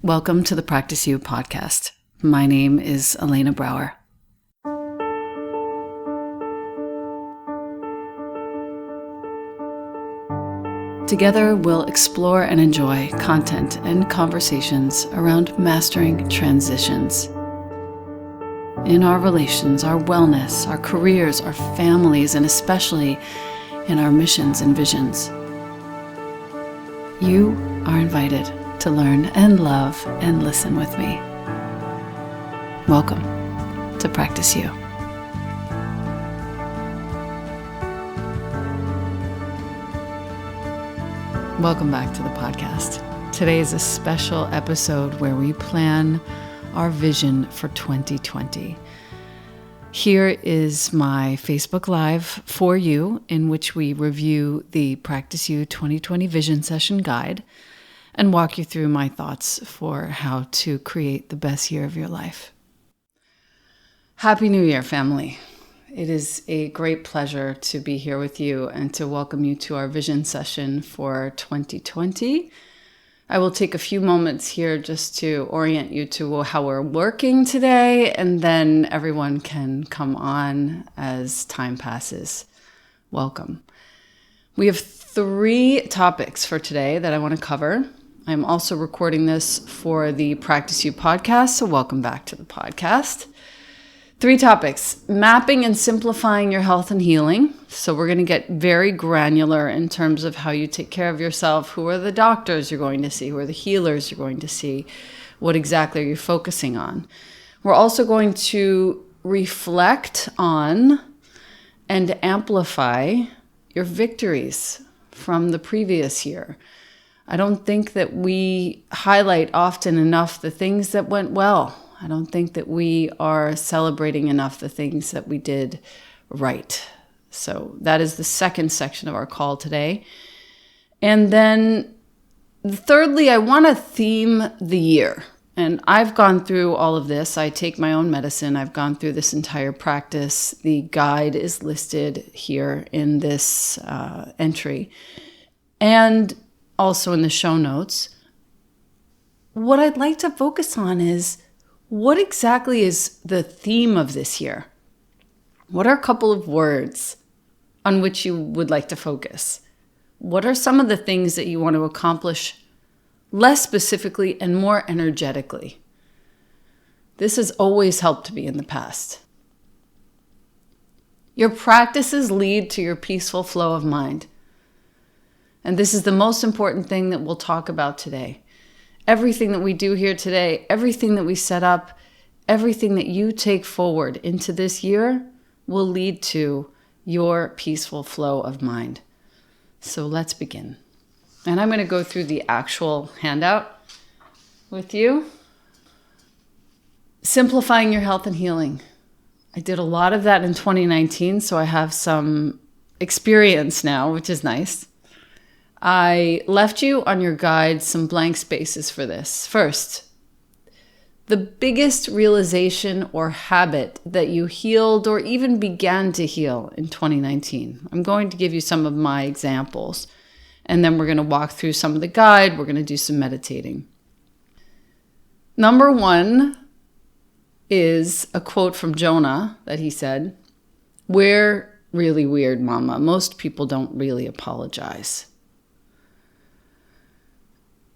Welcome to the Practice You podcast. My name is Elena Brower. Together, we'll explore and enjoy content and conversations around mastering transitions in our relations, our wellness, our careers, our families, and especially in our missions and visions. You are invited to learn and love and listen with me. Welcome to Practice You. Welcome back to the podcast. Today is a special episode where we plan our vision for 2020. Here is my Facebook Live for you, in which we review the Practice You 2020 Vision Session Guide and walk you through my thoughts for how to create the best year of your life. Happy New Year, family. It is a great pleasure to be here with you and to welcome you to our vision session for 2020. I will take a few moments here just to orient you to how we're working today, and then everyone can come on as time passes. Welcome. We have 3 topics for today that I want to cover. I'm also recording this for the Practice You podcast, so welcome back to the podcast. 3 topics: mapping and simplifying your health and healing. So we're going to get very granular in terms of how you take care of yourself. Who are the doctors you're going to see? Who are the healers you're going to see? What exactly are you focusing on? We're also going to reflect on and amplify your victories from the previous year. I don't think that we highlight often enough the things that went well. I don't think that we are celebrating enough the things that we did right. So that is the second section of our call today. And then thirdly, I want to theme the year. And I've gone through all of this. I take my own medicine. I've gone through this entire practice. The guide is listed here in this entry. And also in the show notes. What I'd like to focus on is, what exactly is the theme of this year? What are a couple of words on which you would like to focus? What are some of the things that you want to accomplish less specifically and more energetically? This has always helped me in the past. Your practices lead to your peaceful flow of mind. And this is the most important thing that we'll talk about today. Everything that we do here today, everything that we set up, everything that you take forward into this year will lead to your peaceful flow of mind. So let's begin. And I'm going to go through the actual handout with you. Simplifying your health and healing. I did a lot of that in 2019, so I have some experience now, which is nice. I left you on your guide some blank spaces for this. First, the biggest realization or habit that you healed or even began to heal in 2019. I'm going to give you some of my examples, and then we're going to walk through some of the guide. We're going to do some meditating. Number 1 is a quote from Jonah that he said, "We're really weird, mama. Most people don't really apologize."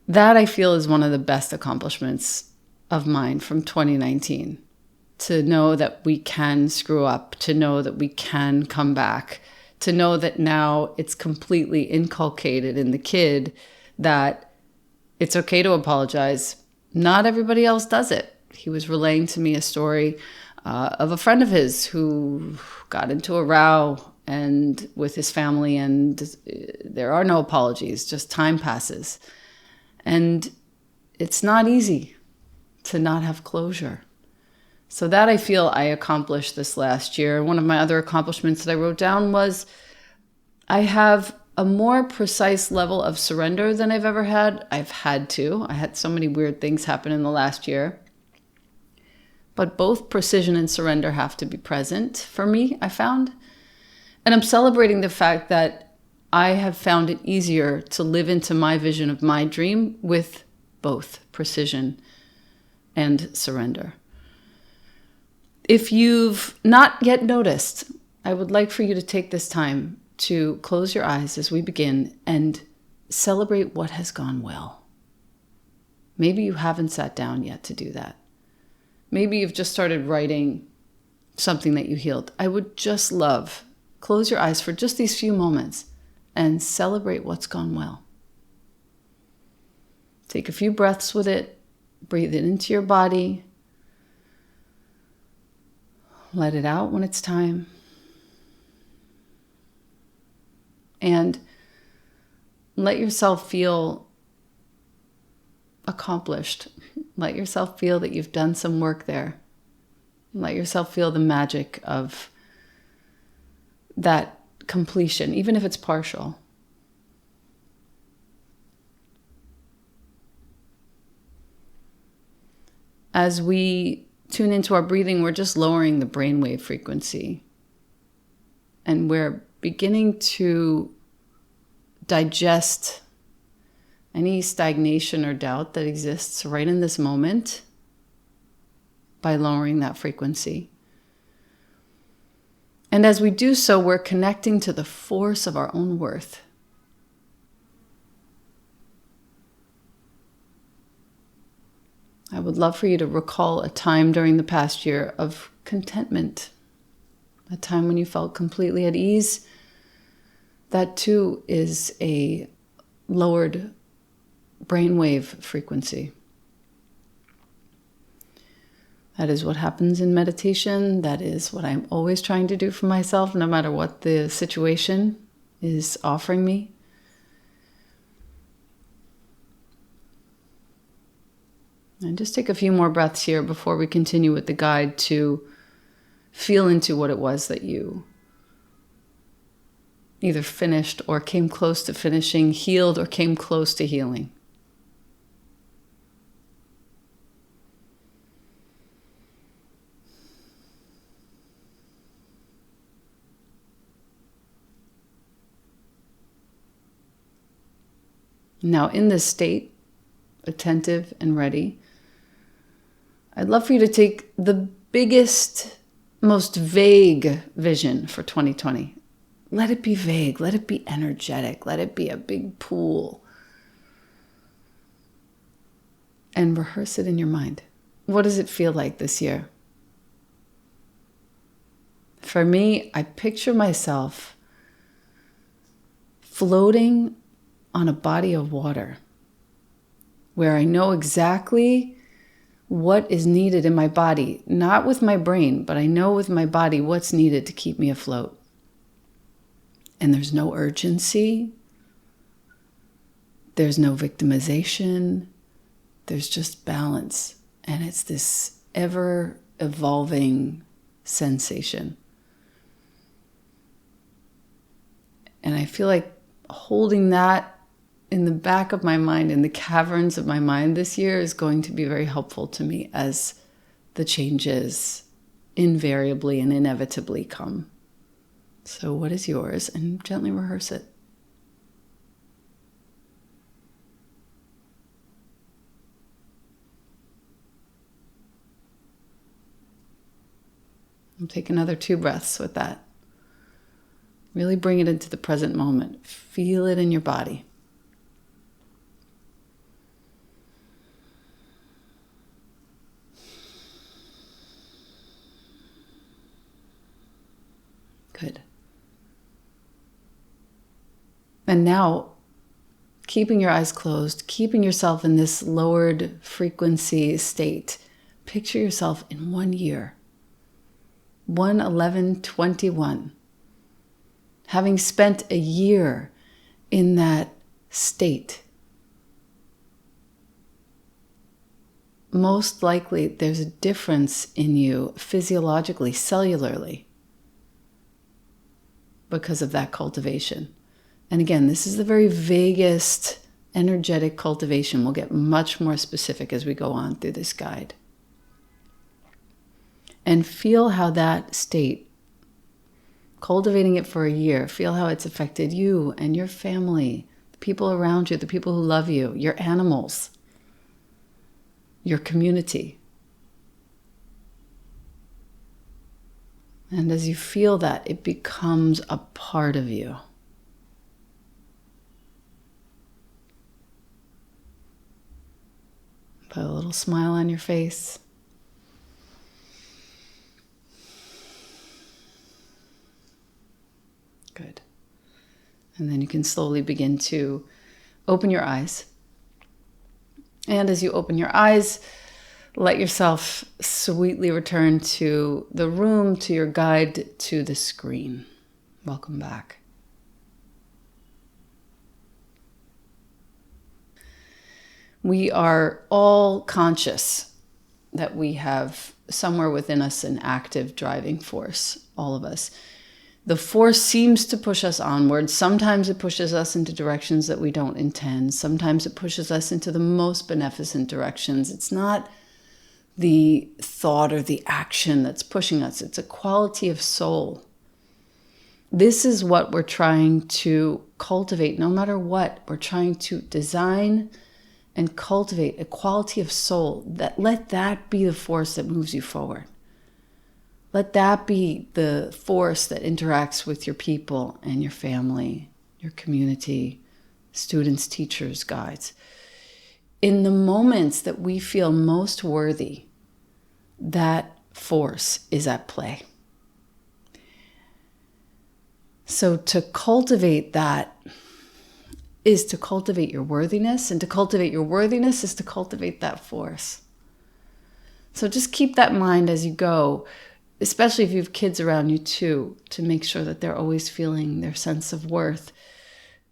That, I feel, is one of the best accomplishments of mine from 2019. To know that we can screw up, to know that we can come back, to know that now it's completely inculcated in the kid that it's okay to apologize. Not everybody else does it. He was relaying to me a story of a friend of his who got into a row and with his family, and there are no apologies, just time passes. And it's not easy to not have closure. So that, I feel, I accomplished this last year. One of my other accomplishments that I wrote down was I have a more precise level of surrender than I've ever had. I've had to. I had so many weird things happen in the last year. But both precision and surrender have to be present for me, I found. And I'm celebrating the fact that I have found it easier to live into my vision of my dream with both precision and surrender. If you've not yet noticed, I would like for you to take this time to close your eyes as we begin and celebrate what has gone well. Maybe you haven't sat down yet to do that. Maybe you've just started writing something that you healed. I would just love, close your eyes for just these few moments and celebrate what's gone well. Take a few breaths with it. Breathe it into your body. Let it out when it's time. And let yourself feel accomplished. Let yourself feel that you've done some work there. Let yourself feel the magic of that completion, even if it's partial. As we tune into our breathing, we're just lowering the brainwave frequency. And we're beginning to digest any stagnation or doubt that exists right in this moment by lowering that frequency. And as we do so, we're connecting to the force of our own worth. I would love for you to recall a time during the past year of contentment, a time when you felt completely at ease. That too is a lowered brainwave frequency. That is what happens in meditation. That is what I'm always trying to do for myself, no matter what the situation is offering me. And just take a few more breaths here before we continue with the guide to feel into what it was that you either finished or came close to finishing, healed or came close to healing. Now, in this state, attentive and ready, I'd love for you to take the biggest, most vague vision for 2020. Let it be vague. Let it be energetic. Let it be a big pool. And rehearse it in your mind. What does it feel like this year? For me, I picture myself floating on a body of water where I know exactly what is needed in my body, not with my brain, but I know with my body what's needed to keep me afloat. And there's no urgency. There's no victimization. There's just balance. And it's this ever-evolving sensation. And I feel like holding that in the back of my mind, in the caverns of my mind this year is going to be very helpful to me as the changes invariably and inevitably come. So what is yours? And gently rehearse it. And take another 2 breaths with that. Really bring it into the present moment. Feel it in your body. Good. And now, keeping your eyes closed, keeping yourself in this lowered frequency state, picture yourself in 1 year, 1/11/21, having spent a year in that state. Most likely, there's a difference in you physiologically, cellularly, because of that cultivation. And again, this is the very vaguest energetic cultivation. We'll get much more specific as we go on through this guide. And feel how that state, cultivating it for a year, feel how it's affected you and your family, the people around you, the people who love you, your animals. your community. And as you feel that, it becomes a part of you. Put a little smile on your face. Good. And then you can slowly begin to open your eyes. And as you open your eyes, let yourself sweetly return to the room, to your guide, to the screen. Welcome back. We are all conscious that we have somewhere within us an active driving force, all of us. The force seems to push us onward. Sometimes it pushes us into directions that we don't intend. Sometimes it pushes us into the most beneficent directions. It's not the thought or the action that's pushing us. It's a quality of soul. This is what we're trying to cultivate. No matter what, we're trying to design and cultivate a quality of soul. Let that be the force that moves you forward. Let that be the force that interacts with your people and your family, your community, students, teachers, guides. In the moments that we feel most worthy, that force is at play. So to cultivate that is to cultivate your worthiness, and to cultivate your worthiness is to cultivate that force. So just keep that in mind as you go, especially if you have kids around you too, to make sure that they're always feeling their sense of worth.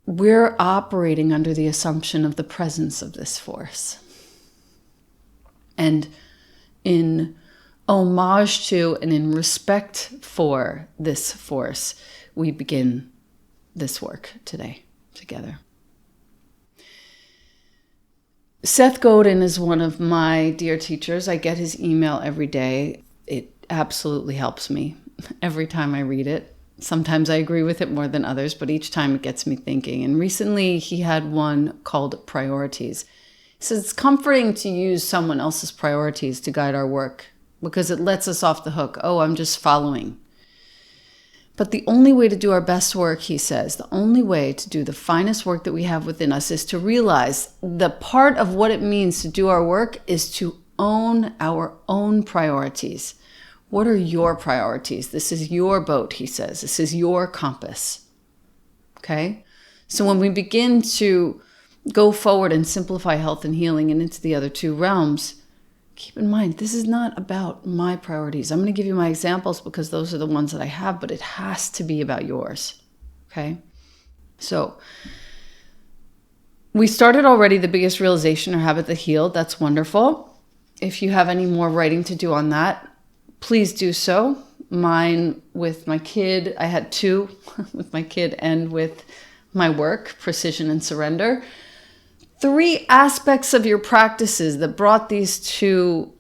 We're operating under the assumption of the presence of this force. And in homage to and in respect for this force, we begin this work today together. Seth Godin is one of my dear teachers. I get his email every day. It absolutely helps me every time I read it. Sometimes I agree with it more than others, but each time it gets me thinking. And recently he had one called Priorities. He says it's comforting to use someone else's priorities to guide our work because it lets us off the hook. Oh, I'm just following. But the only way to do our best work, he says, the only way to do the finest work that we have within us is to realize the part of what it means to do our work is to own our own priorities. What are your priorities? This is your boat, he says. This is your compass. Okay? So when we begin to go forward and simplify health and healing and into the other two realms, keep in mind, this is not about my priorities. I'm going to give you my examples because those are the ones that I have, but it has to be about yours. Okay? So we started already the biggest realization or habit that healed. That's wonderful. If you have any more writing to do on that, please do so. Mine with my kid, I had two with my kid and with my work, Precision and Surrender. 3 aspects of your practices that brought these 2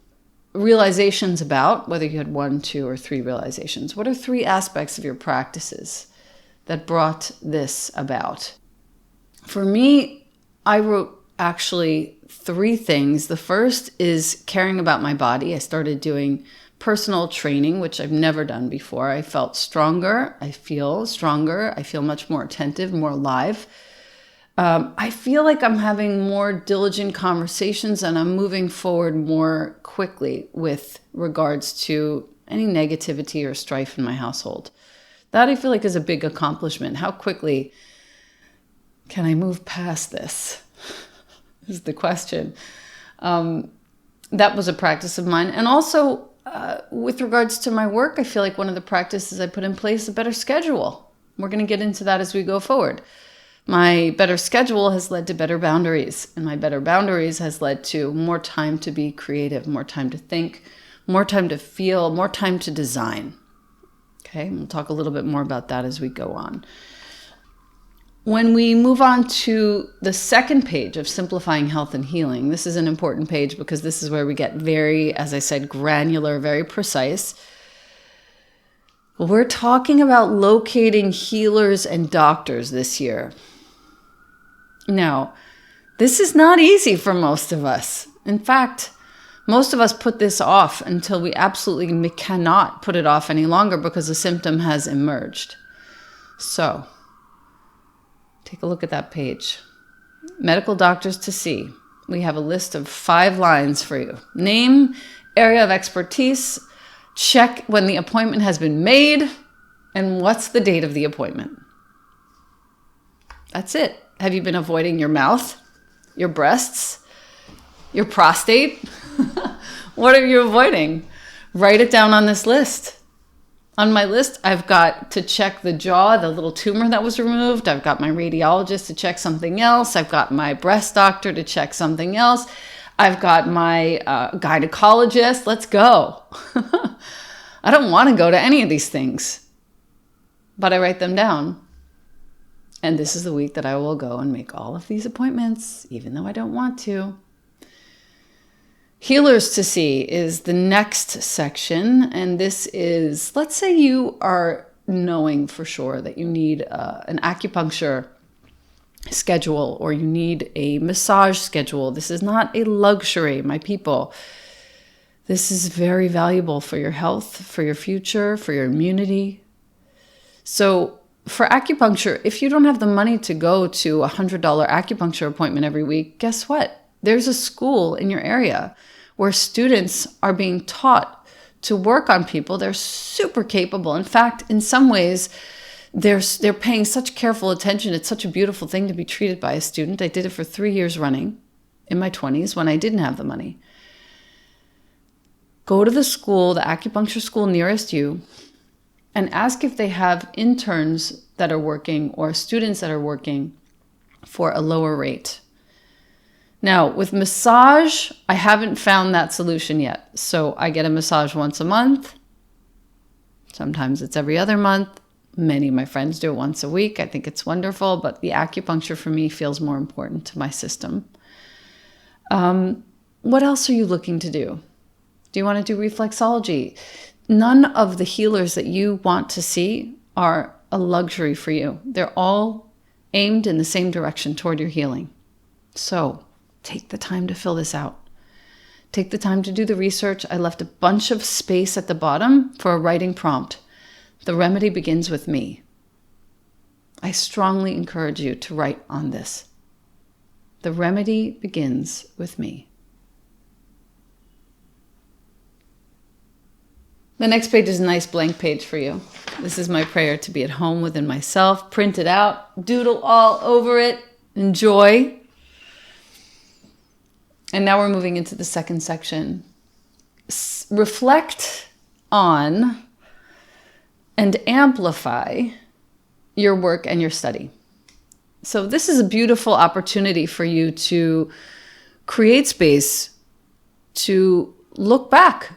realizations about, whether you had 1, 2, or 3 realizations. What are 3 aspects of your practices that brought this about? For me, I wrote actually 3 things. The first is caring about my body. I started doing personal training, which I've never done before. I felt stronger. I feel stronger. I feel much more attentive, more alive. I feel like I'm having more diligent conversations and I'm moving forward more quickly with regards to any negativity or strife in my household. That I feel like is a big accomplishment. How quickly can I move past this? Is the question. That was a practice of mine. And also with regards to my work, I feel like one of the practices I put in place is a better schedule. We're going to get into that as we go forward. My better schedule has led to better boundaries, and my better boundaries has led to more time to be creative, more time to think, more time to feel, more time to design. Okay, we'll talk a little bit more about that as we go on. When we move on to the second page of Simplifying Health and Healing, this is an important page because this is where we get very, as I said, granular, very precise. We're talking about locating healers and doctors this year. Now, this is not easy for most of us. In fact, Most of us put this off until we absolutely cannot put it off any longer because the symptom has emerged. So, take a look at that page. Medical doctors to see. We have a list of 5 lines for you. Name, area of expertise, check when the appointment has been made, and what's the date of the appointment. That's it. Have you been avoiding your mouth, your breasts, your prostate? What are you avoiding? Write it down on this list. On my list, I've got to check the jaw, the little tumor that was removed. I've got my radiologist to check something else. I've got my breast doctor to check something else. I've got my gynecologist. Let's go. I don't want to go to any of these things, but I write them down. And this is the week that I will go and make all of these appointments, even though I don't want to. Healers to see is the next section. And this is, let's say you are knowing for sure that you need an acupuncture schedule or you need a massage schedule. This is not a luxury, my people. This is very valuable for your health, for your future, for your immunity. So for acupuncture, if you don't have the money to go to a $100 acupuncture appointment every week, guess what? There's a school in your area where students are being taught to work on people. They're super capable. In fact, in some ways, they're paying such careful attention. It's such a beautiful thing to be treated by a student. I did it for 3 years running in my 20s when I didn't have the money. Go to the school, the acupuncture school nearest you, and ask if they have interns that are working or students that are working for a lower rate. Now, with massage, I haven't found that solution yet. So I get a massage once a month. Sometimes it's every other month. Many of my friends do it once a week. I think it's wonderful, but the acupuncture for me feels more important to my system. What else are you looking to do? Do you want to do reflexology? None of the healers that you want to see are a luxury for you. They're all aimed in the same direction toward your healing. So take the time to fill this out. Take the time to do the research. I left a bunch of space at the bottom for a writing prompt. The remedy begins with me. I strongly encourage you to write on this. The remedy begins with me. The next page is a nice blank page for you. This is my prayer to be at home within myself. Print it out, doodle all over it, enjoy. And now we're moving into the second section. Reflect on and amplify your work and your study. So this is a beautiful opportunity for you to create space to look back.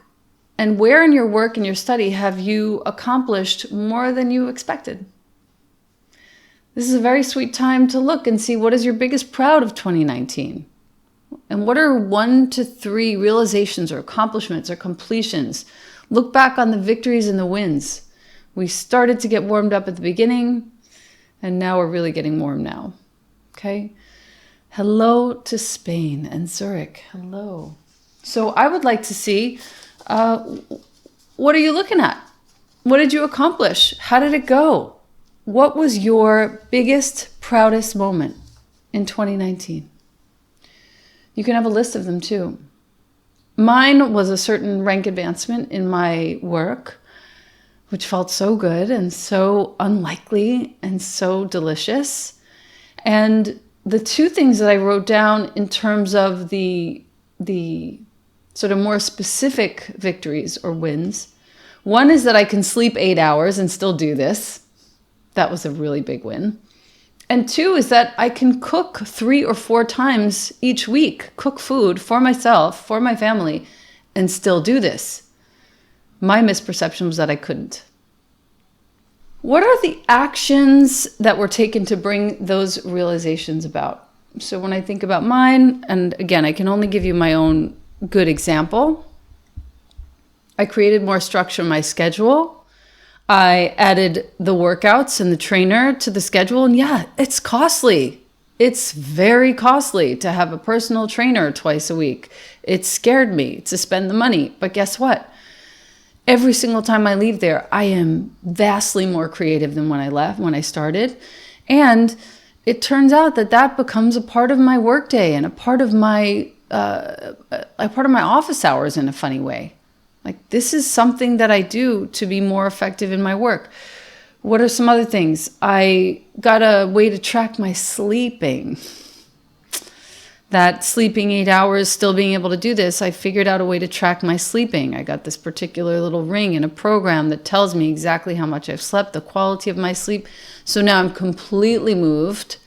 And where in your work and your study have you accomplished more than you expected? This is a very sweet time to look and see what is your biggest proud of 2019. And what are 1 to 3 realizations or accomplishments or completions? Look back on the victories and the wins. We started to get warmed up at the beginning, and now we're really getting warm now. Okay? Hello to Spain and Zurich. Hello. So I would like to see, what are you looking at? What did you accomplish? How did it go? What was your biggest, proudest moment in 2019? You can have a list of them too. Mine was a certain rank advancement in my work, which felt so good and so unlikely and so delicious. And the 2 things that I wrote down in terms of the sort of more specific victories or wins. One is that I can sleep 8 hours and still do this. That was a really big win. And 2 is that I can cook 3 or 4 times each week, cook food for myself, for my family, and still do this. My misperception was that I couldn't. What are the actions that were taken to bring those realizations about? So when I think about mine, and again, I can only give you my own good example. I created more structure in my schedule. I added the workouts and the trainer to the schedule. And yeah, it's costly. It's very costly to have a personal trainer twice a week. It scared me to spend the money. But guess what? Every single time I leave there, I am vastly more creative than when I started. And it turns out that becomes a part of my workday and a part of my office hours in a funny way. Like, this is something that I do to be more effective in my work. What are some other things? I got a way to track my sleeping. That sleeping 8 hours, still being able to do this, I figured out a way to track my sleeping. I got this particular little ring in a program that tells me exactly how much I've slept, the quality of my sleep. So now I'm completely moved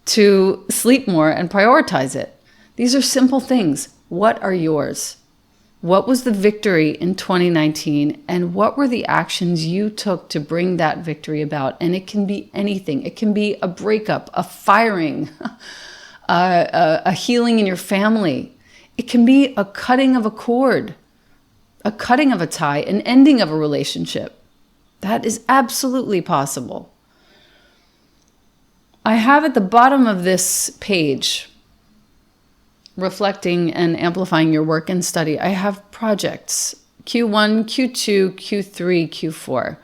to sleep more and prioritize it. These are simple things. What are yours? What was the victory in 2019, and what were the actions you took to bring that victory about? And it can be anything. It can be a breakup, a firing, a healing in your family. It can be a cutting of a cord, a cutting of a tie, an ending of a relationship. That is absolutely possible. I have at the bottom of this page, reflecting and amplifying your work and study, I have projects, Q1, Q2, Q3, Q4,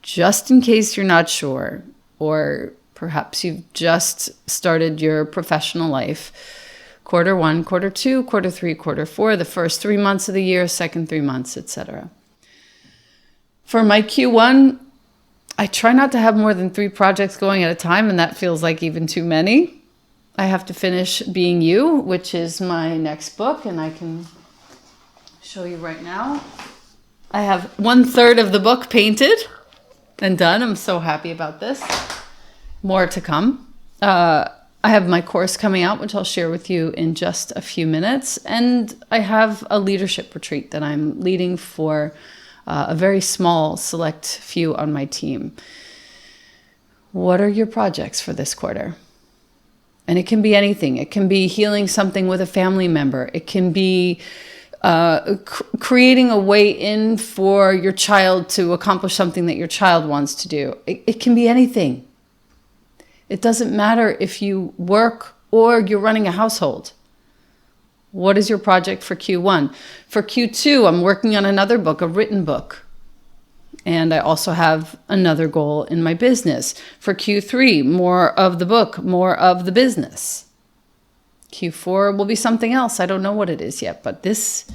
just in case you're not sure, or perhaps you've just started your professional life. Q1, Q2, Q3, Q4, the first 3 months of the year, second 3 months, etc. For my Q1, I try not to have more than 3 projects going at a time, and that feels like even too many. I have to finish Being You, which is my next book, and I can show you right now. I have 1/3 of the book painted and done. I'm so happy about this. More to come. I have my course coming out, which I'll share with you in just a few minutes. And I have a leadership retreat that I'm leading for a very small, select few on my team. What are your projects for this quarter? And it can be anything. It can be healing something with a family member. It can be creating a way in for your child to accomplish something that your child wants to do. It can be anything. It doesn't matter if you work or you're running a household. What is your project for Q1? For Q2, I'm working on another book, a written book. And I also have another goal in my business. For Q3, more of the book, more of the business. Q4 will be something else. I don't know what it is yet, but this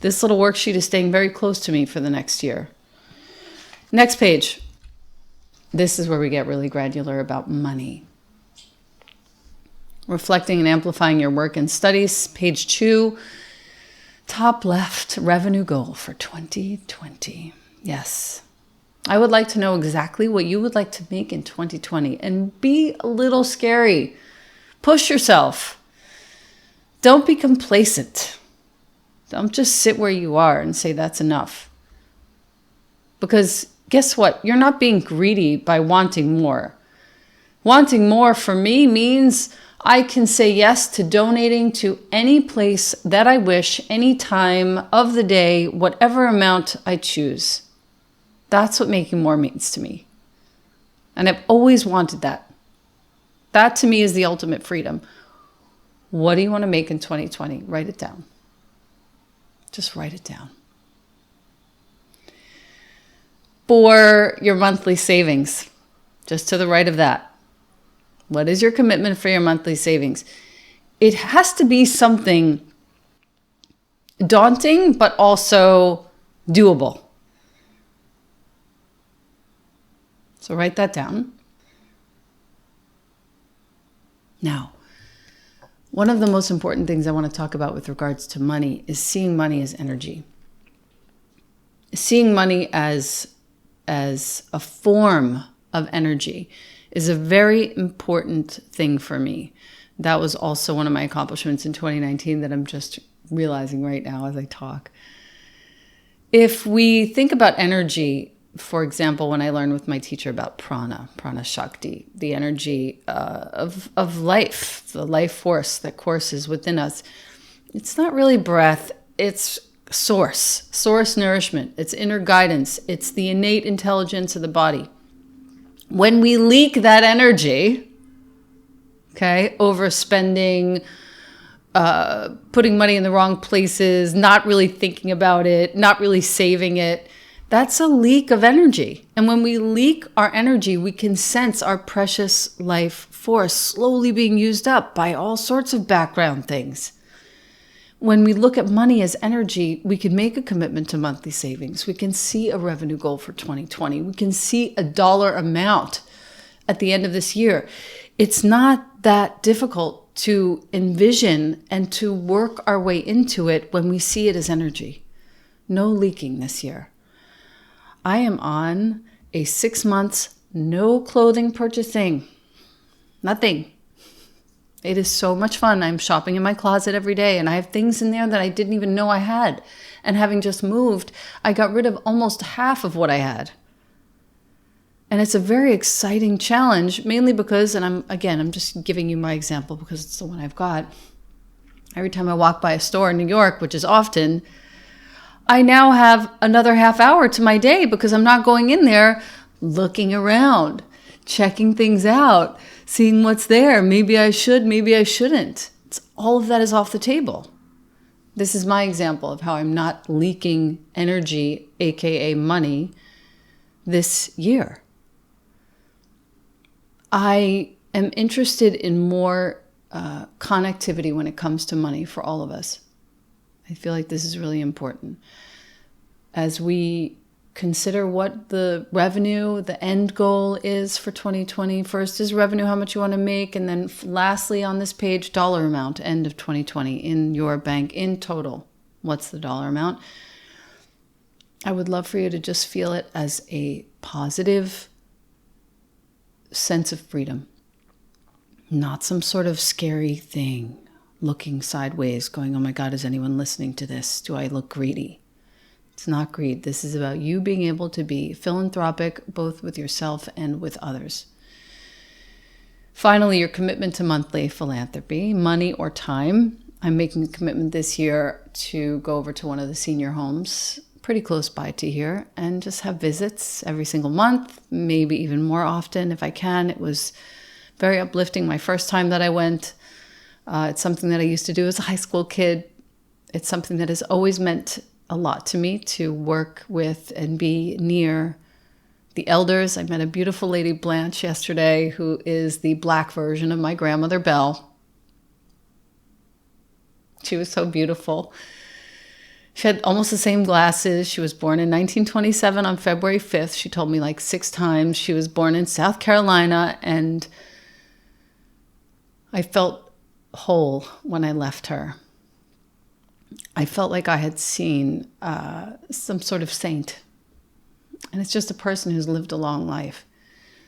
little worksheet is staying very close to me for the next year. Next page. This is where we get really granular about money. Reflecting and amplifying your work and studies. Page 2, top left, revenue goal for 2020. Yes. I would like to know exactly what you would like to make in 2020, and be a little scary. Push yourself. Don't be complacent. Don't just sit where you are and say that's enough. Because guess what? You're not being greedy by wanting more. Wanting more for me means I can say yes to donating to any place that I wish, any time of the day, whatever amount I choose. That's what making more means to me. And I've always wanted that. That to me is the ultimate freedom. What do you want to make in 2020? Write it down. Just write it down. For your monthly savings, just to the right of that, what is your commitment for your monthly savings? It has to be something daunting, but also doable. So write that down. Now, one of the most important things I want to talk about with regards to money is seeing money as energy. Seeing money as a form of energy is a very important thing for me. That was also one of my accomplishments in 2019 that I'm just realizing right now as I talk. If we think about energy, for example, when I learned with my teacher about prana Shakti, the energy of life, the life force that courses within us, it's not really breath, it's source nourishment, it's inner guidance, it's the innate intelligence of the body. When we leak that energy, Okay? Overspending, putting money in the wrong places, not really thinking about it, not really saving it. That's a leak of energy. And when we leak our energy, we can sense our precious life force slowly being used up by all sorts of background things. When we look at money as energy, we can make a commitment to monthly savings. We can see a revenue goal for 2020. We can see a dollar amount at the end of this year. It's not that difficult to envision and to work our way into it when we see it as energy. No leaking this year. I am on a 6 months, no clothing purchasing. Nothing. It is so much fun. I'm shopping in my closet every day, and I have things in there that I didn't even know I had. And having just moved, I got rid of almost half of what I had. And it's a very exciting challenge, mainly because, and I'm just giving you my example because it's the one I've got. Every time I walk by a store in New York, which is often, I now have another half hour to my day because I'm not going in there looking around, checking things out, seeing what's there. Maybe I should, maybe I shouldn't. All of that is off the table. This is my example of how I'm not leaking energy, aka money, this year. I am interested in more connectivity when it comes to money for all of us. I feel like this is really important. As we consider what the revenue, the end goal is for 2020. First is revenue, how much you want to make. And then lastly on this page, dollar amount, end of 2020 in your bank in total. What's the dollar amount? I would love for you to just feel it as a positive sense of freedom, not some sort of scary thing, looking sideways, going, oh my God, is anyone listening to this? Do I look greedy? It's not greed. This is about you being able to be philanthropic, both with yourself and with others. Finally, your commitment to monthly philanthropy, money or time. I'm making a commitment this year to go over to one of the senior homes pretty close by to here and just have visits every single month, maybe even more often if I can. It was very uplifting my first time that I went. It's something that I used to do as a high school kid. It's something that has always meant a lot to me to work with and be near the elders. I met a beautiful lady, Blanche, yesterday, who is the Black version of my grandmother, Belle. She was so beautiful. She had almost the same glasses. She was born in 1927 on February 5th. She told me like 6 times. She was born in South Carolina, and I felt whole when I left her. I felt like I had seen some sort of saint. And it's just a person who's lived a long life.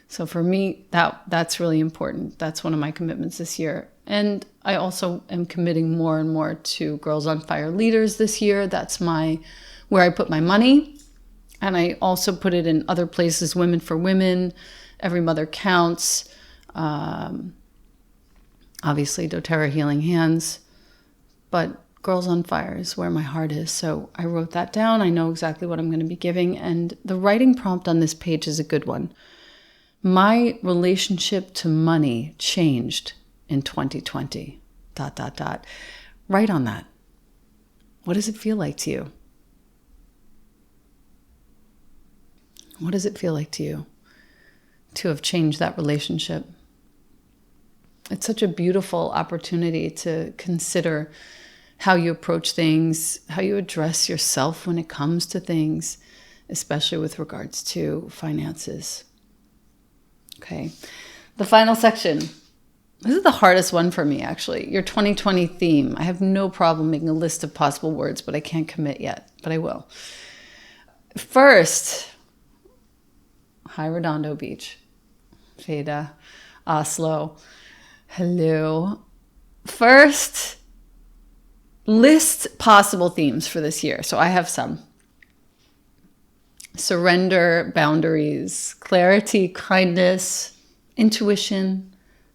So for me, that's really important. That's one of my commitments this year. And I also am committing more and more to Girls on Fire leaders this year. That's where I put my money. And I also put it in other places, Women for Women, Every Mother Counts, obviously doTERRA Healing Hands. But Girls on Fire is where my heart is. So I wrote that down. I know exactly what I'm going to be giving. And the writing prompt on this page is a good one. My relationship to money changed in 2020, ... Write on that. What does it feel like to you? What does it feel like to you to have changed that relationship? It's such a beautiful opportunity to consider how you approach things, how you address yourself when it comes to things, especially with regards to finances. Okay, the final section. This is the hardest one for me, actually. Your 2020 theme. I have no problem making a list of possible words, but I can't commit yet, but I will. First, High Redondo Beach, Feda, Oslo. Hello. First, list possible themes for this year. So I have some. Surrender, boundaries, clarity, kindness, intuition,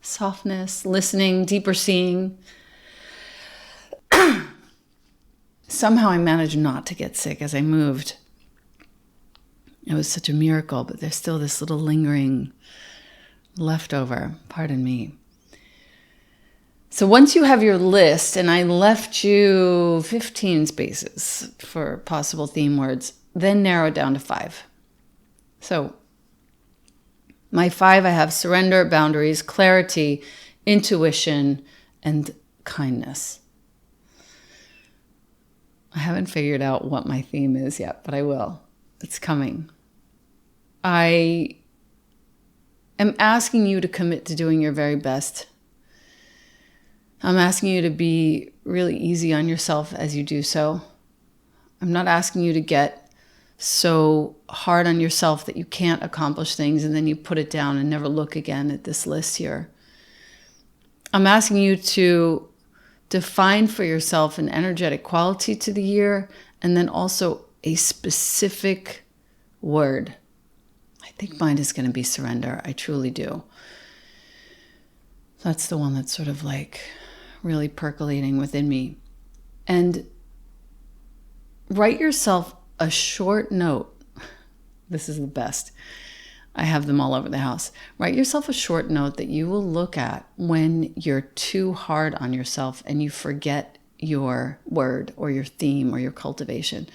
softness, listening, deeper seeing. Somehow I managed not to get sick as I moved. It was such a miracle, but there's still this little lingering leftover, pardon me. So once you have your list, and I left you 15 spaces for possible theme words, then narrow it down to 5. So my 5, I have surrender, boundaries, clarity, intuition, and kindness. I haven't figured out what my theme is yet, but I will. It's coming. I am asking you to commit to doing your very best. I'm asking you to be really easy on yourself as you do so. I'm not asking you to get so hard on yourself that you can't accomplish things and then you put it down and never look again at this list here. I'm asking you to define for yourself an energetic quality to the year and then also a specific word. I think mine is going to be surrender. I truly do. That's the one that's sort of like really percolating within me. And write yourself a short note. This is the best. I have them all over the house. Write yourself a short note that you will look at when you're too hard on yourself and you forget your word or your theme or your cultivation.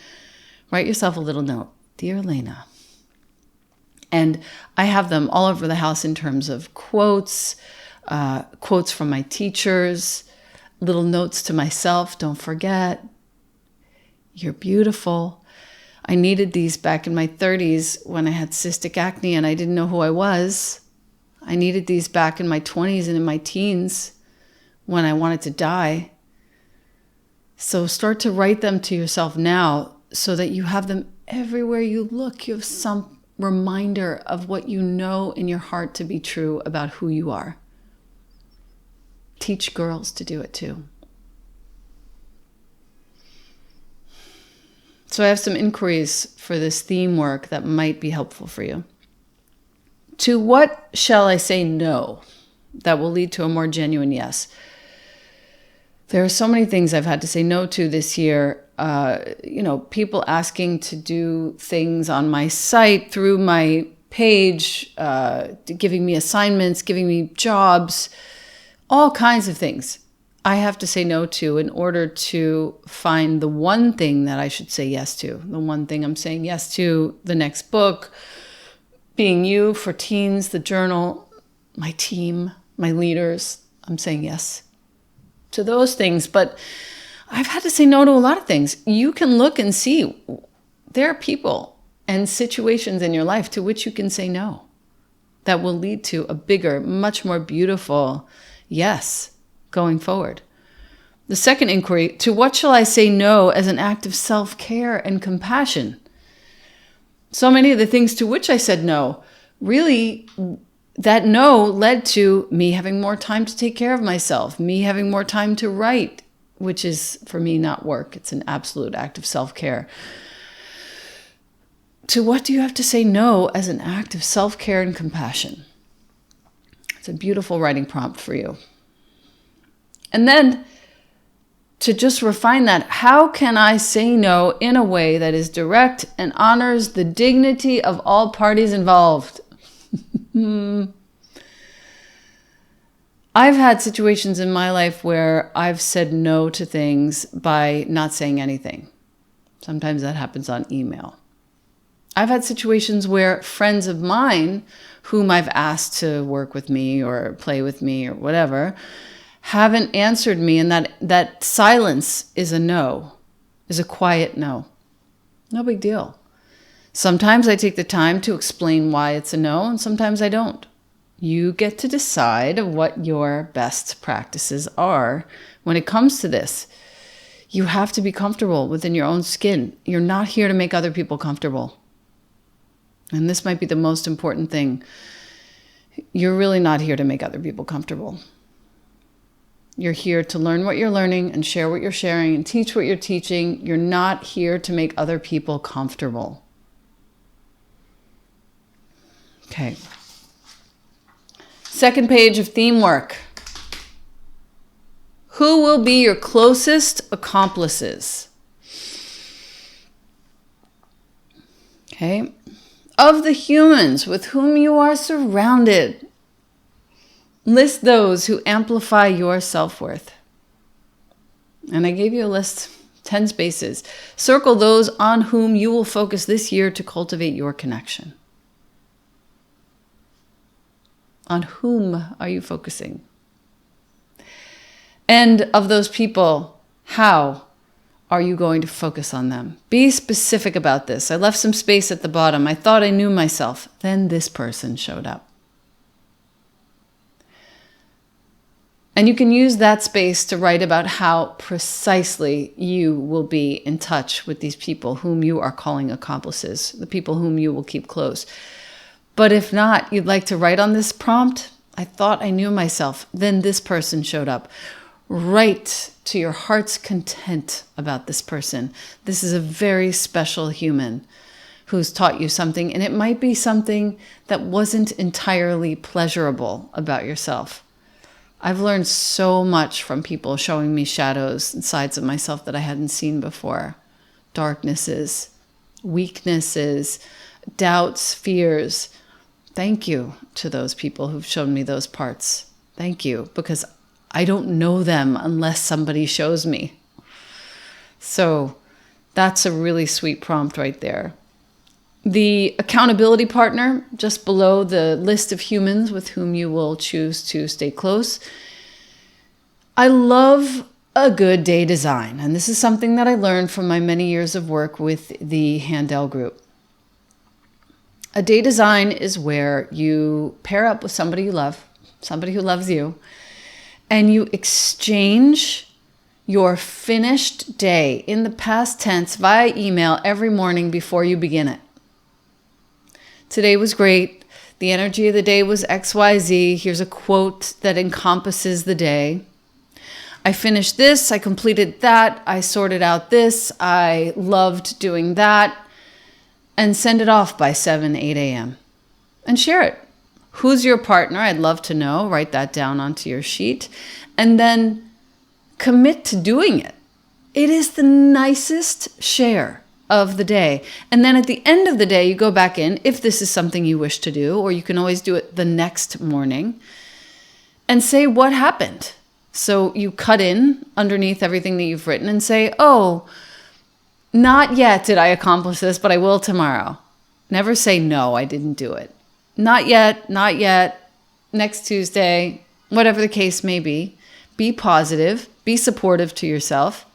Write yourself a little note. Dear Elena. And I have them all over the house in terms of quotes, quotes from my teachers, little notes to myself. Don't forget, you're beautiful. I needed these back in my 30s when I had cystic acne and I didn't know who I was. I needed these back in my 20s and in my teens when I wanted to die. So start to write them to yourself now so that you have them everywhere you look. You have some reminder of what you know in your heart to be true about who you are. Teach girls to do it too. So I have some inquiries for this theme work that might be helpful for you. To what shall I say no that will lead to a more genuine yes? There are so many things I've had to say no to this year. People asking to do things on my site, through my page, giving me assignments, giving me jobs, all kinds of things I have to say no to in order to find the one thing that I should say yes to. The one thing I'm saying yes to, the next book, Being You for Teens, the journal, my team, my leaders. I'm saying yes to those things, but I've had to say no to a lot of things. You can look and see there are people and situations in your life to which you can say no that will lead to a bigger, much more beautiful yes going forward. The second inquiry, to what shall I say no as an act of self-care and compassion? So many of the things to which I said no, really, that no led to me having more time to take care of myself, me having more time to write, which is for me not work. It's an absolute act of self-care. To what do you have to say no as an act of self-care and compassion? It's a beautiful writing prompt for you. And then to just refine that, how can I say no in a way that is direct and honors the dignity of all parties involved? I've had situations in my life where I've said no to things by not saying anything. Sometimes that happens on email. I've had situations where friends of mine whom I've asked to work with me or play with me or whatever haven't answered me, and that silence is a no, is a quiet no. No big deal. Sometimes I take the time to explain why it's a no, and sometimes I don't. You get to decide what your best practices are when it comes to this. You have to be comfortable within your own skin. You're not here to make other people comfortable. And this might be the most important thing. You're really not here to make other people comfortable. You're here to learn what you're learning and share what you're sharing and teach what you're teaching. You're not here to make other people comfortable. Okay. Second page of theme work. Who will be your closest accomplices? Okay. Of the humans with whom you are surrounded, List those who amplify your self-worth. And I gave you a list, 10 spaces. Circle those on whom you will focus this year to cultivate your connection. On whom are you focusing? And of those people, how are you going to focus on them? Be specific about this. I left some space at the bottom. I thought I knew myself. Then this person showed up. And you can use that space to write about how precisely you will be in touch with these people whom you are calling accomplices, the people whom you will keep close. But if not, you'd like to write on this prompt, I thought I knew myself. Then this person showed up. Write to your heart's content about this person. This is a very special human who's taught you something, and it might be something that wasn't entirely pleasurable about yourself. I've learned so much from people showing me shadows and sides of myself that I hadn't seen before. Darknesses, weaknesses, doubts, fears. Thank you to those people who've shown me those parts. Thank you, because I don't know them unless somebody shows me. So that's a really sweet prompt right there. The accountability partner, just below the list of humans with whom you will choose to stay close. I love a good day design, and this is something that I learned from my many years of work with the Handel group. A day design is where you pair up with somebody you love, somebody who loves you, and you exchange your finished day in the past tense via email every morning before you begin it. Today was great. The energy of the day was XYZ. Here's a quote that encompasses the day. I finished this. I completed that. I sorted out this. I loved doing that. And send it off by 7, 8 a.m. And share it. Who's your partner? I'd love to know. Write that down onto your sheet. And then commit to doing it. It is the nicest share of the day. And then at the end of the day, you go back in, if this is something you wish to do, or you can always do it the next morning, and say what happened. So you cut in underneath everything that you've written and say, oh, not yet did I accomplish this, but I will tomorrow. Never say, no, I didn't do it. Not yet, next Tuesday, whatever the case may be. Be positive, be supportive to yourself.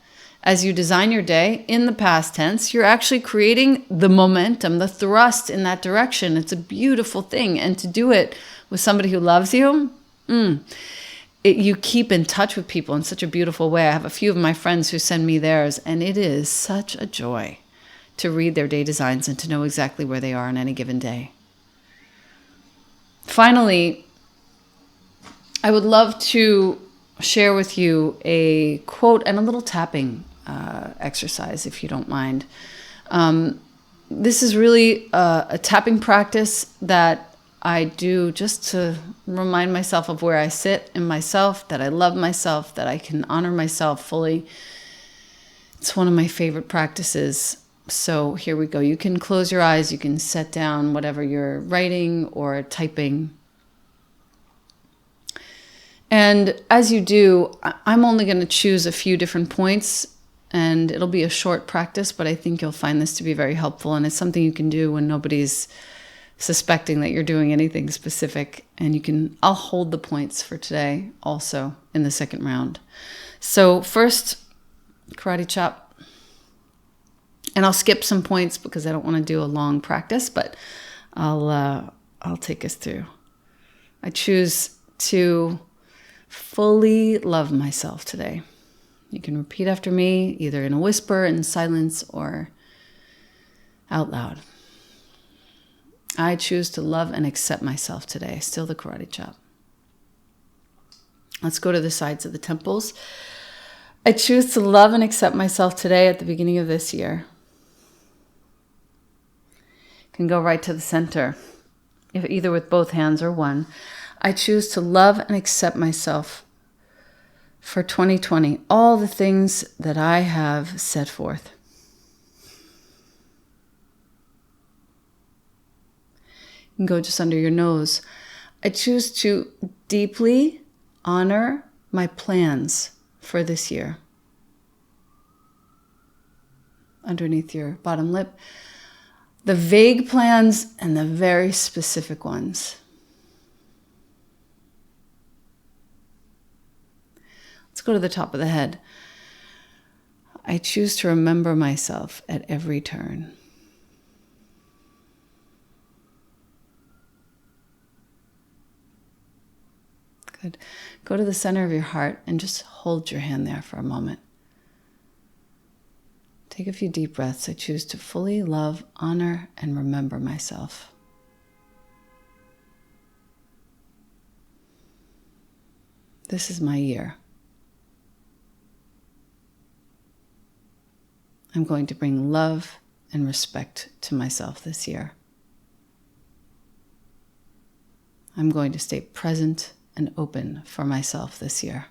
As you design your day in the past tense, you're actually creating the momentum, the thrust in that direction. It's a beautiful thing. And to do it with somebody who loves you, you keep in touch with people in such a beautiful way. I have a few of my friends who send me theirs, and it is such a joy to read their day designs and to know exactly where they are on any given day. Finally, I would love to share with you a quote and a little tapping exercise, if you don't mind. This is really a tapping practice that I do just to remind myself of where I sit in myself, that I love myself, that I can honor myself fully. It's one of my favorite practices. So here we go. You can close your eyes. You can set down whatever you're writing or typing. And as you do, I'm only going to choose a few different points, and it'll be a short practice, but I think you'll find this to be very helpful. And it's something you can do when nobody's suspecting that you're doing anything specific. And I'll hold the points for today also in the second round. So first, karate chop. And I'll skip some points because I don't want to do a long practice, but I'll take us through. I choose to fully love myself today. You can repeat after me, either in a whisper, in silence, or out loud. I choose to love and accept myself today. Still the karate chop. Let's go to the sides of the temples. I choose to love and accept myself today at the beginning of this year. Can go right to the center, either with both hands or one. I choose to love and accept myself for 2020, all the things that I have set forth. You can go just under your nose. I choose to deeply honor my plans for this year. Underneath your bottom lip, the vague plans and the very specific ones. Let's go to the top of the head. I choose to remember myself at every turn. Good. Go to the center of your heart and just hold your hand there for a moment. Take a few deep breaths. I choose to fully love, honor, and remember myself. This is my year. I'm going to bring love and respect to myself this year. I'm going to stay present and open for myself this year.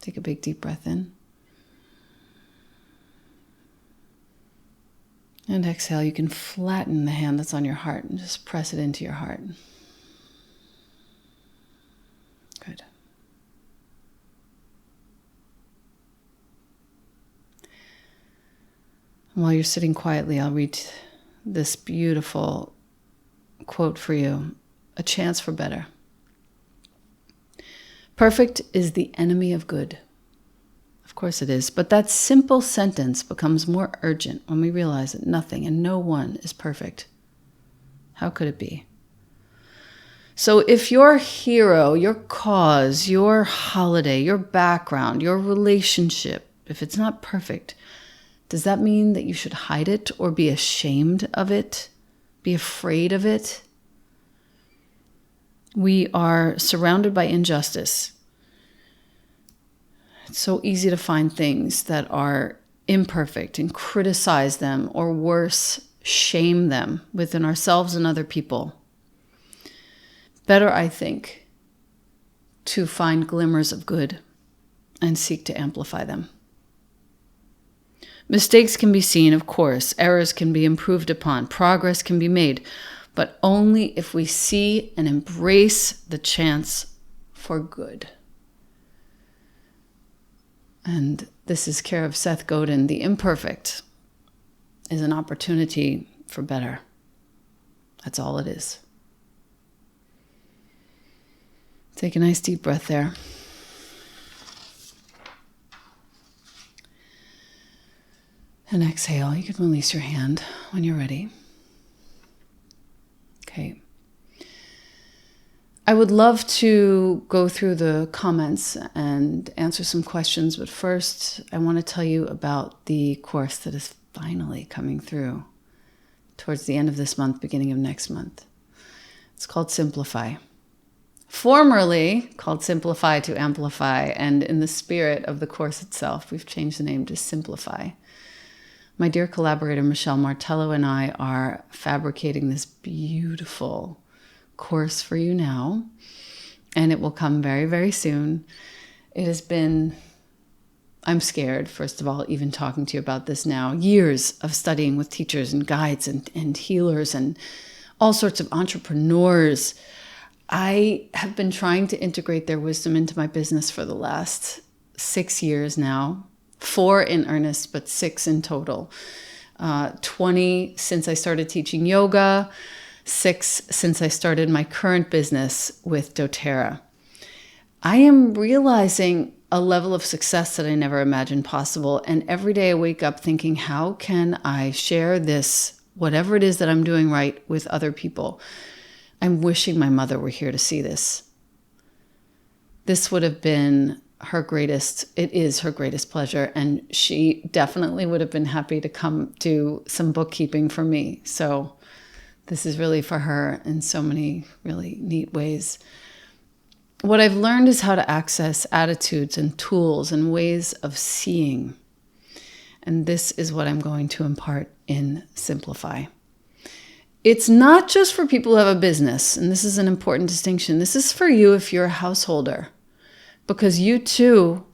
Take a big deep breath in. And exhale. You can flatten the hand that's on your heart and just press it into your heart. Good. And while you're sitting quietly, I'll read this beautiful quote for you. A chance for better. Perfect is the enemy of good. Of course it is, but that simple sentence becomes more urgent when we realize that nothing and no one is perfect. How could it be? So if your hero, your cause, your holiday, your background, your relationship, if it's not perfect, does that mean that you should hide it or be ashamed of it? Be afraid of it? We are surrounded by injustice. It's so easy to find things that are imperfect and criticize them, or worse, shame them within ourselves and other people. Better, I think, to find glimmers of good and seek to amplify them. Mistakes can be seen, of course. Errors can be improved upon. Progress can be made. But only if we see and embrace the chance for good. And this is care of Seth Godin. The imperfect is an opportunity for better. That's all it is. Take a nice deep breath there. And exhale. You can release your hand when you're ready. Okay. I would love to go through the comments and answer some questions, but first I want to tell you about the course that is finally coming through towards the end of this month, beginning of next month. It's called Simplify. Formerly called Simplify to Amplify, and in the spirit of the course itself, we've changed the name to Simplify. My dear collaborator, Michelle Martello, and I are fabricating this beautiful course for you now, and it will come very, very soon. It has been, I'm scared, first of all, even talking to you about this now, years of studying with teachers and guides and healers and all sorts of entrepreneurs. I have been trying to integrate their wisdom into my business for the last 6 years now. 4 in earnest, but 6 in total. 20 since I started teaching yoga, 6 since I started my current business with doTERRA. I am realizing a level of success that I never imagined possible. And every day I wake up thinking, how can I share this, whatever it is that I'm doing right, with other people? I'm wishing my mother were here to see this. This would have been it is her greatest pleasure, and she definitely would have been happy to come do some bookkeeping for me. So this is really for her in so many really neat ways. What I've learned is how to access attitudes and tools and ways of seeing. And this is what I'm going to impart in Simplify. It's not just for people who have a business, and this is an important distinction. This is for you if you're a householder. Because you too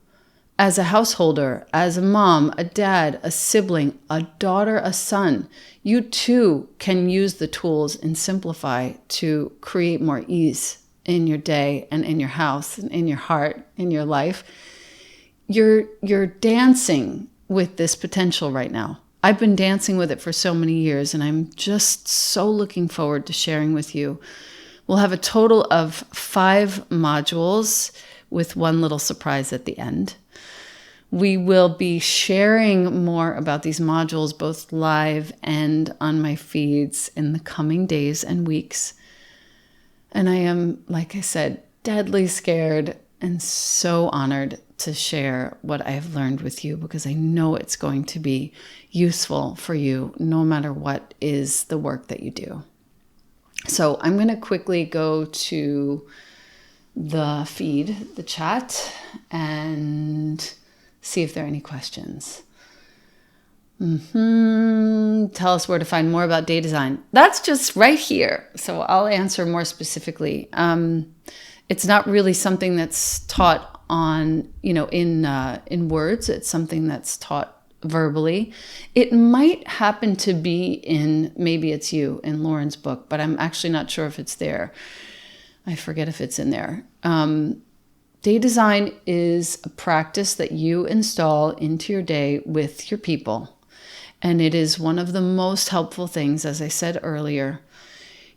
as a householder, as a mom, a dad, a sibling, a daughter, a son, you too can use the tools in Simplify to create more ease in your day and in your house and in your heart, in your life. You're dancing with this potential right now. I've been dancing with it for so many years, and I'm just so looking forward to sharing with you. We'll have a total of 5 modules with one little surprise at the end. We will be sharing more about these modules both live and on my feeds in the coming days and weeks. And I am, like I said, deadly scared and so honored to share what I have learned with you, because I know it's going to be useful for you no matter what is the work that you do. So I'm going to quickly go to the feed, the chat, and see if there are any questions. Tell us where to find more about day design. That's just right here. So I'll answer more specifically. It's not really something that's taught on, in words. It's something that's taught verbally. It might happen to be in, maybe it's you, in Lauren's book, but I'm actually not sure if it's there. I forget if it's in there. Day design is a practice that you install into your day with your people. And it is one of the most helpful things, as I said earlier.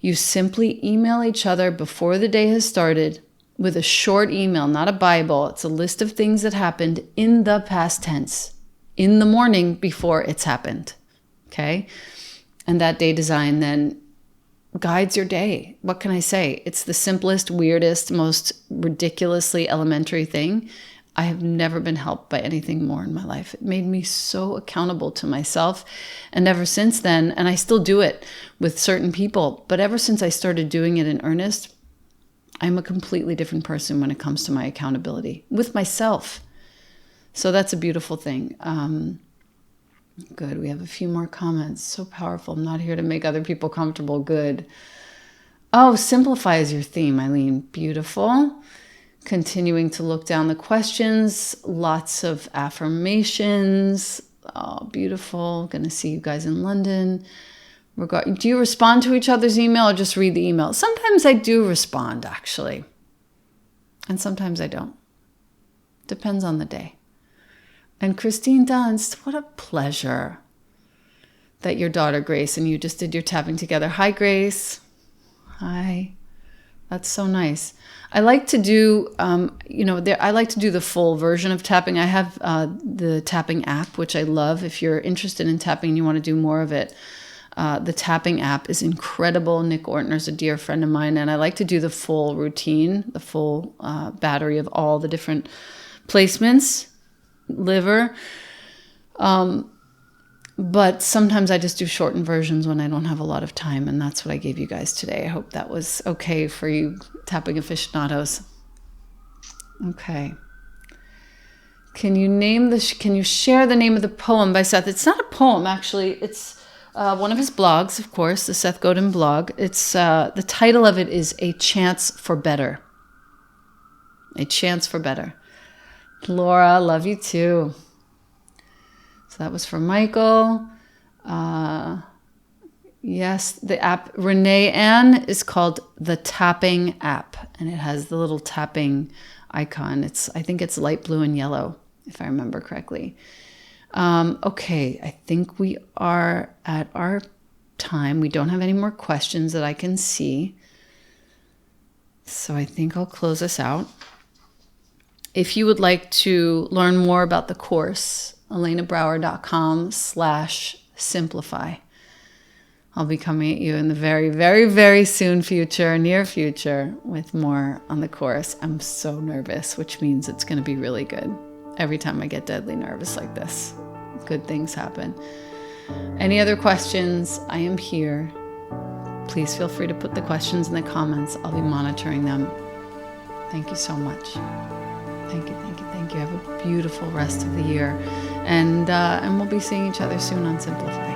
You simply email each other before the day has started with a short email, not a Bible. It's a list of things that happened in the past tense, in the morning before it's happened. Okay? And that day design then guides your day. What can I say? It's the simplest, weirdest, most ridiculously elementary thing. I have never been helped by anything more in my life. It made me so accountable to myself. And ever since then, and I still do it with certain people, but ever since I started doing it in earnest, I'm a completely different person when it comes to my accountability with myself. So that's a beautiful thing. Good. We have a few more comments. So powerful. I'm not here to make other people comfortable. Good. Oh, Simplify is your theme, Eileen. Beautiful. Continuing to look down the questions. Lots of affirmations. Oh, beautiful. Going to see you guys in London. Do you respond to each other's email or just read the email? Sometimes I do respond, actually. And sometimes I don't. Depends on the day. And Christine Dunst, what a pleasure that your daughter Grace and you just did your tapping together. Hi, Grace. Hi. That's so nice. I like to do, I like to do the full version of tapping. I have the tapping app, which I love. If you're interested in tapping and you want to do more of it, the tapping app is incredible. Nick Ortner's a dear friend of mine, and I like to do the full routine, the full battery of all the different placements. Liver. But sometimes I just do shortened versions when I don't have a lot of time, and that's what I gave you guys today. I hope that was okay for you tapping aficionados. Okay. Can you share the name of the poem by Seth? It's not a poem, actually. It's one of his blogs, of course, the Seth Godin blog. It's the title of it is A Chance for Better. A Chance for Better. Laura, love you too. So that was for Michael. Yes, the app, Renee Ann, is called the Tapping app, and it has the little tapping icon. I think it's light blue and yellow, if I remember correctly. Okay, I think we are at our time. We don't have any more questions that I can see. So I think I'll close us out. If you would like to learn more about the course, ElenaBrower.com/simplify. I'll be coming at you in the very, very, very near future with more on the course. I'm so nervous, which means it's going to be really good. Every time I get deadly nervous like this, good things happen. Any other questions? I am here. Please feel free to put the questions in the comments. I'll be monitoring them. Thank you so much. Thank you. Have a beautiful rest of the year. And we'll be seeing each other soon on Simplify.